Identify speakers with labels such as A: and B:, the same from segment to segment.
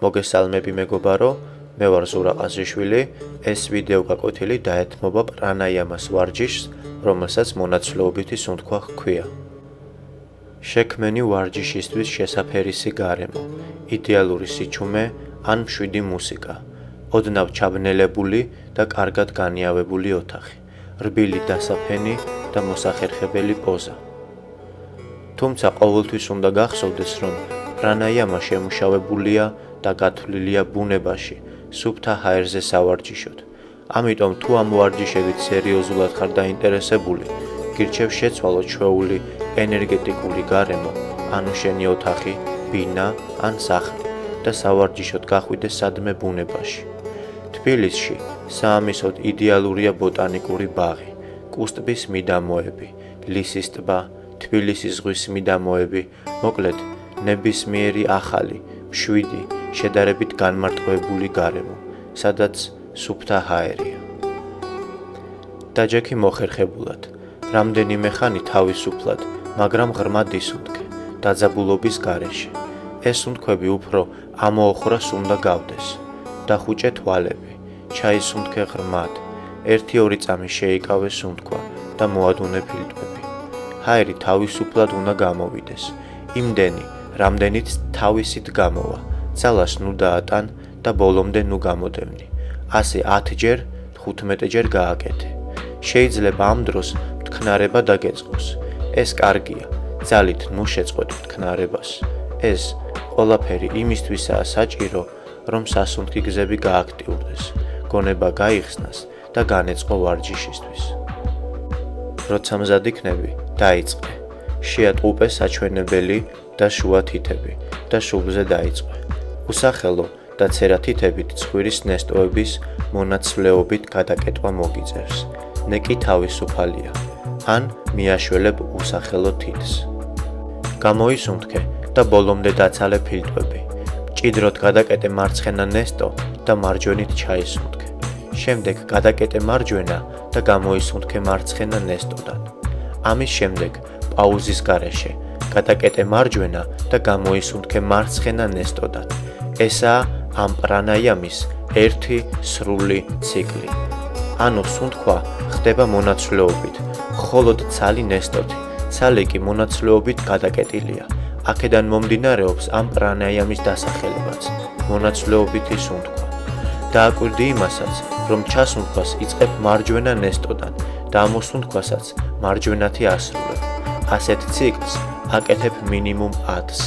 A: მოგესალმები მეგობარო, მე ვარ ზურა ყაზიშვილი, ეს ვიდეო გაკვეთილი დაეთმობა პრანაიამას ვარჯიშს, რომელსაც მონაცვლეობითი სუნთქვა ჰქვია. შექმენი ვარჯიშისთვის შესაფერისი გარემო, იდეალური სიჩუმე ან მშვიდი მუსიკა, ოდნავ ჩაბნელებული და კარგად განიავებული ოთახი, რბილი დასაფენი და მოსახერხებელი პოზა. თუმცა ყოველთვის უნდა გახსოვდეს, რომ პრანაიამა შემუშავებულია და გათვლილია ბუნებაში, სუფთა ჰაერზე სავარჯიშოდ. ამიტომ თუ ამ ვარჯიშებით სერიოზულად ხარ დაინტერესებული, გირჩევ შეცვალო ჩვეული ენერგეტიკული გარემო, ანუ შენი ოთახი, ბინა ან სახლი და სავარჯიშოდ გახვიდე სადმე ბუნებაში. თბილისში საამისოდ იდეალურია ბოტანიკური ბაღი, კუსტბის მიდამოები, ლისის ტბა, თბილისის ზღვის მიდამოები, მოკლედ ნებისმიერი ახალი, მშვიდი, შედარებით განმარტოვებული გარემო, სადაც სუფთა ჰაერია. დაჯექი მოხერხებულად, რამდენიმე ხანი თავისუფლად, მაგრამ ღრმად ისუნთქე, დაძაბულობის გარეშე. ეს სუნთქვები უფრო ამოოხრას უნდა გავდეს. დახუჭე თვალები, ჩაისუნთქე ღრმად, 1-2 წამი შეიკავე სუნთქვა და მოადუნე ფილტვები. ჰაერი თავისუფლად უნდა გამოვიდეს, იმდენი, რამდენიც თავისით გამოვა, ძალას ნუ დაატან და ბოლომდე ნუ გამოდევნი. ასე 10 ჯერ, 15 ჯერ გააკეთე. შეიძლება ამ დროს მთქნარება დაგეწყოს. ეს კარგია, ძალით ნუ შეწყვეტ მთქნარებას. ეს ყველაფერი იმისთვისაა საჭირო, რომ სასუნთქი გზები გააქტიურდეს, გონება გაიხსნას და განეწყო ვარჯიშისთვის. როცა მზად იქნები, დაიწყე. შეატყუპე საჩვენებელი და შუა თითები და შუბლზე დაიწყე. უსახელო და ცერა თითებით ცხვირის ნესტოების მონაცვლეობით გადაკეტვა მოგიწერს. ნეკი თავისუფალია, ან მიაშველებ უსახელო თითს. გამოისუნთქე და ბოლომდე დაცალე ფილტვები. მჭიდროდ გადაკეტე მარცხენა ნესტო და მარჯვენით ჩაისუნთქე. შემდეგ გადაკეტე მარჯვენა და გამოისუნთქე მარცხენა ნესტოდან. ამის შემდეგ პაუზის გარეშე გადაკეტე მარჯვენა და გამოისუნთქე მარცხენა ნესტოდან. ესაა ამ პრანაიამის ერთი სრული ციკლი. ანუ სუნთქვა ხდება მონაცვლეობით, მხოლოდ ცალი ნესტოთი, ცალი კი მონაცვლეობით გადაკეტილია. აქედან მომდინარეობს ამ პრანაიამის დასახელებაც, მონაცვლეობითი სუნთქვა. დააკვირდი იმასაც, რომ ჩასუნთქვას იწყებ მარჯვენა ნესტოდან და ამოსუნთქვასაც მარჯვენათი ასრულებ. ასეთ ციკლს აკეთებ მინიმუმ 10-ს.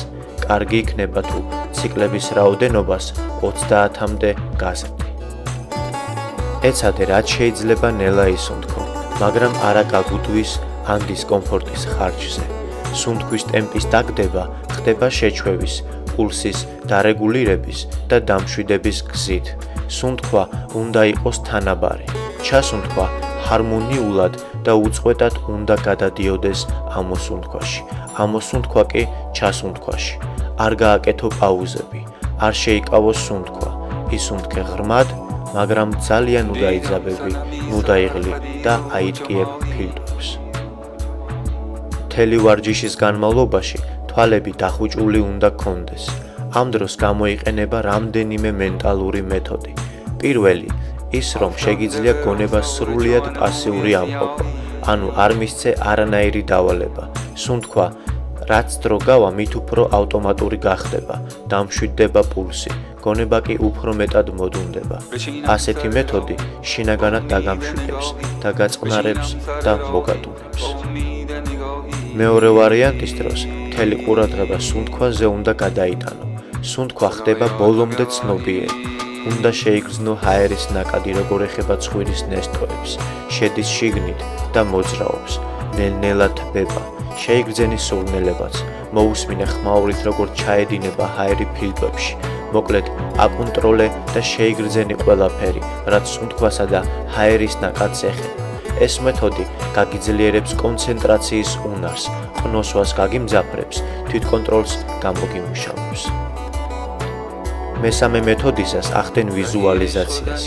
A: კარგი იქნება თუ ციკლების რაოდენობას 30-მდე გაზრდი. ეცადე რაც შეიძლება ნელა ისუნთქო, მაგრამ არა გაგუდვის ან დისკომფორტის ხარჯზე. სუნთქვის ტემპის დაგდება ხდება შეჩვევის, პულსის დარეგულირების და დამშვიდების გზით. სუნთქვა უნდა იყოს თანაბარი. ჩასუნთქვა ჰარმონიულად და უწყვეტად უნდა გადადიოდეს ამოსუნთქვაში. ამოსუნთქვა კი ჩასუნთქვაში. არ გააკეთო პაუზები, არ შეიკავო სუნთქვა. ისუნთქე ღრმად, მაგრამ ძალიან ნუ დაიძაბები, ნუ დაიღლი და აიტკიებ ფილტვებს. მთელი ვარჯიშის განმავლობაში თვალები დახუჭული უნდა გქონდეს. ამ დროს გამოიყენება რამდენიმე მენტალური მეთოდი. პირველი, ის რომ შეგიძლია გონება სრულიად პასიური ამყოფა, ანუ არ მისცე არანაირი დავალება. სუნთქვა რაც დრო გავა, მით უფრო ავტომატური გახდება, დამშვიდდება პულსი, გონება კი უფრო მეტად მოდუნდება. ასეთი მეთოდი შინაგანად დაგამშვიდებს, დაგაწყნარებს და მოგადუნებს. მეორე ვარიანტის დროს მთელი ყურადღება სუნთქვაზე უნდა გადაიტანო. სუნთქვა ხდება ბოლომდე ცნობიერი. უნდა შეიგრძნო ჰაერის ნაკადი, როგორ ეხება ცხვირის ნესტოებს, შედის შიგნით და მოძრაობს, ნელ-ნელა თბება, შეიგრძენის სურნელებაც, მოусმინე ხმაურით, როგორ ჩაედინება ჰაერი ფილტვებში. მოკლედ, აკონტროლე და შეიგრძენი ყველაფერი, რაც სუნთქვასა და ჰაერის ნაკადს ეხება. ეს მეთოდი გაგიძლიერებს კონცენტრაციის უნარს, ყნოსვას გაგიმძაფრებს, თვითკონტროლს გამოგიმუშავებს. მესამე მეთოდისას ახდენ ვიზუალიზაციას.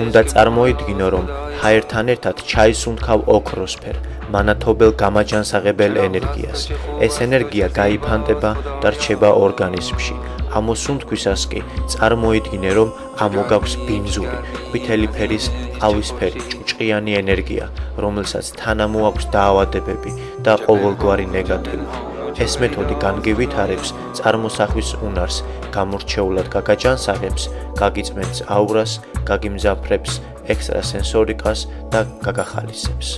A: უნდა წარმოიდგინო, რომ ჰაერთან ერთად ჩაისუნთქავ ოქროსფერ, მანათობელ გამაჯანსაღებელ ენერგიას. ეს ენერგია გაიფანტება და რჩება ორგანიზმში. ამოსუნთქვისას კი წარმოიდგინე, რომ ამოგაქვს ბინძური, ყვითელი ფერის ყავისფერი, ჭუჭყიანი ენერგია, რომელსაც თანამოაქვს დაავადებები და ყოველგვარი ნეგატივი. ეს მეთოდი განგივითარებს წარმოსახვის უნარს, გამორჩეულად გაგაჯანსაღებს, გაგიწმენს აურას, გაგიმძაფრებს ექსტრასენსორიკას და გაგახალისებს.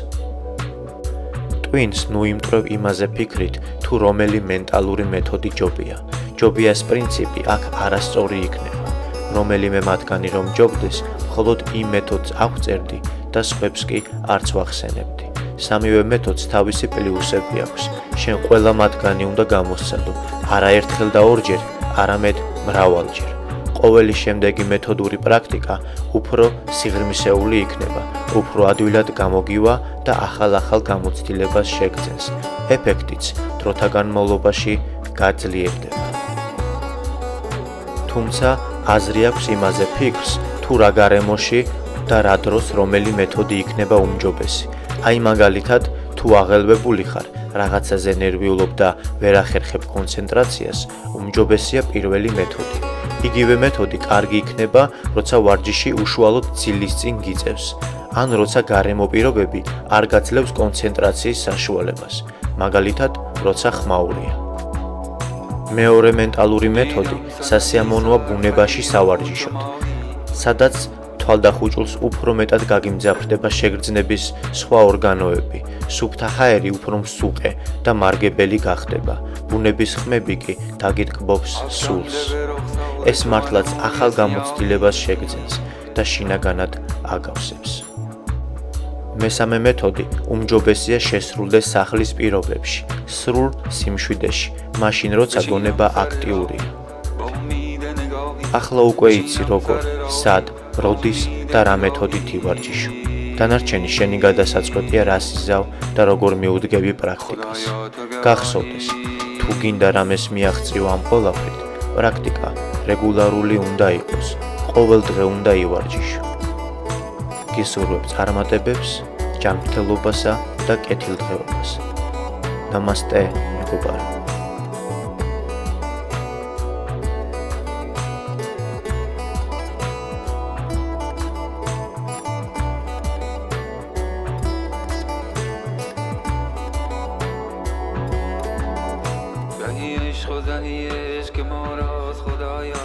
A: ტვინს ნუ იმტრევ იმაზე ფიქრით, თუ რომელი მენტალური მეთოდი ჯობია. ჯობიას პრინციპი აქ არასწორი იქნება. რომელიმე მათგანი რომ ჯობდეს, მხოლოდ იმ მეთოდს აღვწერდი და სხვებს კი არც ვახსენებდი. სამივე მეთოდს თავისი პლუსები აქვს. შენ ყველა მათგანი უნდა გამოსცადო, არა ერთხელ და ორჯერ, არამედ მრავალჯერ. ყოველი შემდეგი მეთოდური პრაქტიკა უფრო სიღრმისეული იქნება, უფრო ადვილად გამოგივა და ახალ გამოცდილებას შეგძენს. ეფექტიც დროთა განმავლობაში გაძლიერდება. თუმცა აზრი აქვს იმაზე ფიქრს, თუ რა გარემოში და რა დროს რომელი მეთოდი იქნება უმჯობესი. აი მაგალითად, თუ აღელვებული ხარ, რაღაცაზე ნერვიულობ და ვერ ახერხებ კონცენტრაციას, უმჯობესია პირველი მეთოდი. იგივე მეთოდი კარგი იქნება, როცა ვარჯიში უშუალოდ ძილის წინ გიწევს, ან როცა გარემო პირობები არ გაძლევს კონცენტრაციის საშუალებას, მაგალითად, როცა ხმაურია. მეორე მენტალური მეთოდი სასიამოვნოა ბუნებაში სავარჯიშოდ, სადაც თვალდახუჭულს უფრო მეტად გაგიმძაფრდება შეგრძნების სხვა ორგანოები, სუფთა ჰაერი უფრო მსუყე და მარგებელი გახდება, ბუნების ხმები კი დაგიტკბობს სულს. ეს მართლაც ახალ გამოცდილებას შეგძენს და შინაგანად აგავსებს. მესამე მეთოდი უმჯობესია შესრულდეს სახლის პირობებში, სრულ სიმშვიდეში, მაშინ როცა გონება აქტიურია. ახლა უკვე იცი როგორ, სად, როდის და რა მეთოდით ივარჯიშო. დანარჩენი შენი გადასაწყვეტია რას იზავ და როგორ მიუდგები პრაქტიკას. გახსოვდეს, თუ გინდა რამეს მიაღწიო ამ ყველაფრით, პრაქტიკა რეგულარული უნდა იყოს, ყოველ დღე უნდა ივარჯიშო. გისურვებ წარმატებებს, ჯანმრთელობასა და კეთილდღეობას. ნამასტე, მეგობარო.
B: خداییش که ما را خدایا